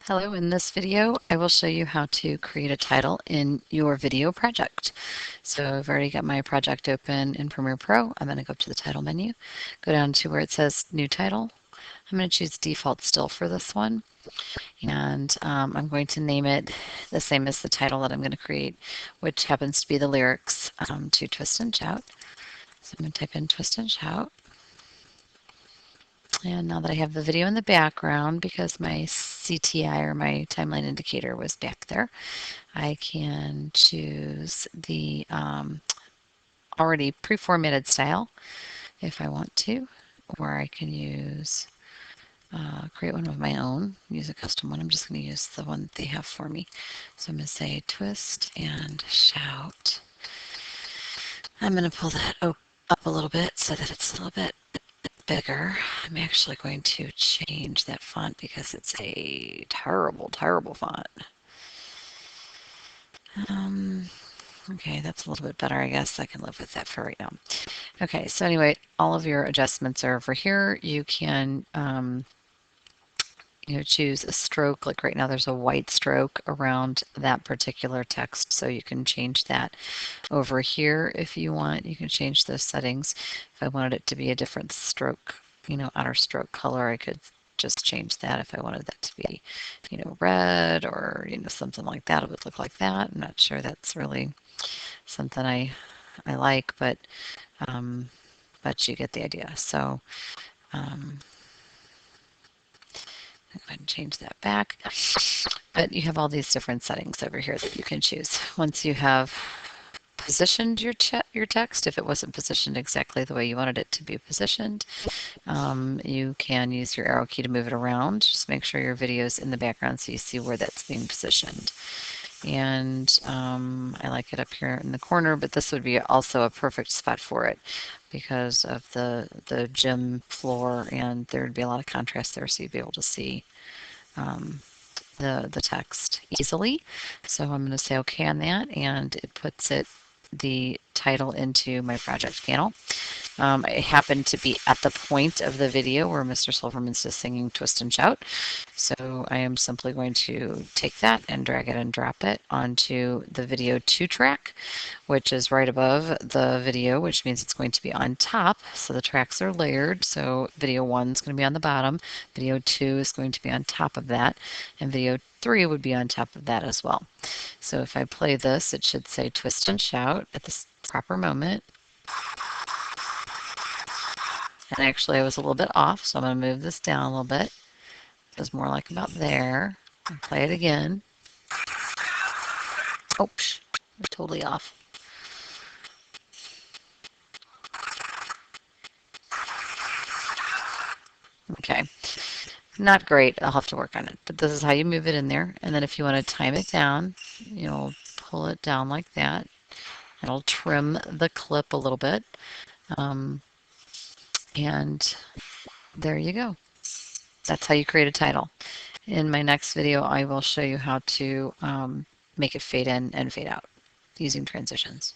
Hello, in this video I will show you how to create a title in your video project. So I've already got my project open in Premiere Pro. I'm going to go up to the title menu, go down to where it says new title. I'm going to choose default still for this one, and I'm going to name it the same as the title that I'm going to create, which happens to be the lyrics to Twist and Shout. So I'm going to type in Twist and Shout. And now that I have the video in the background, because my CTI or my timeline indicator was back there, I can choose the already pre-formatted style if I want to, or I can use create one of my own, use a custom one. I'm just going to use the one that they have for me. So I'm going to say Twist and Shout. I'm going to pull that up a little bit so that it's a little bit bigger. I'm actually going to change that font because it's a terrible, terrible font. Okay, that's a little bit better, I guess. I can live with that for right now. Okay, so anyway, all of your adjustments are over here. You can choose a stroke. Like right now there's a white stroke around that particular text, so you can change that. Over here, if you want, you can change those settings. If I wanted it to be a different stroke, outer stroke color, I could just change that. If I wanted that to be, red or, something like that, it would look like that. I'm not sure that's really something I like, but you get the idea. So go ahead and change that back. But you have all these different settings over here that you can choose. Once you have positioned your text, if it wasn't positioned exactly the way you wanted it to be positioned, you can use your arrow key to move it around. Just make sure your video is in the background so you see where that's being positioned. And I like it up here in the corner, but this would be also a perfect spot for it because of the gym floor, and there would be a lot of contrast there, so you'd be able to see the text easily. So I'm going to say OK on that, and it puts the title into my project panel. I happen to be at the point of the video where Mr. Silverman's just singing Twist and Shout. So I am simply going to take that and drag it and drop it onto the video 2 track, which is right above the video, which means it's going to be on top. So the tracks are layered. So video 1 is going to be on the bottom, video 2 is going to be on top of that, and video 3 would be on top of that as well. So if I play this, it should say Twist and Shout at the proper moment. And actually I was a little bit off, so I'm going to move this down a little bit. It was more like about there. And play it again. Oops, I'm totally off. Okay, not great. I'll have to work on it. But this is how you move it in there. And then if you want to time it down, you'll pull it down like that. It'll trim the clip a little bit. And there you go. That's how you create a title. In my next video, I will show you how to make it fade in and fade out using transitions.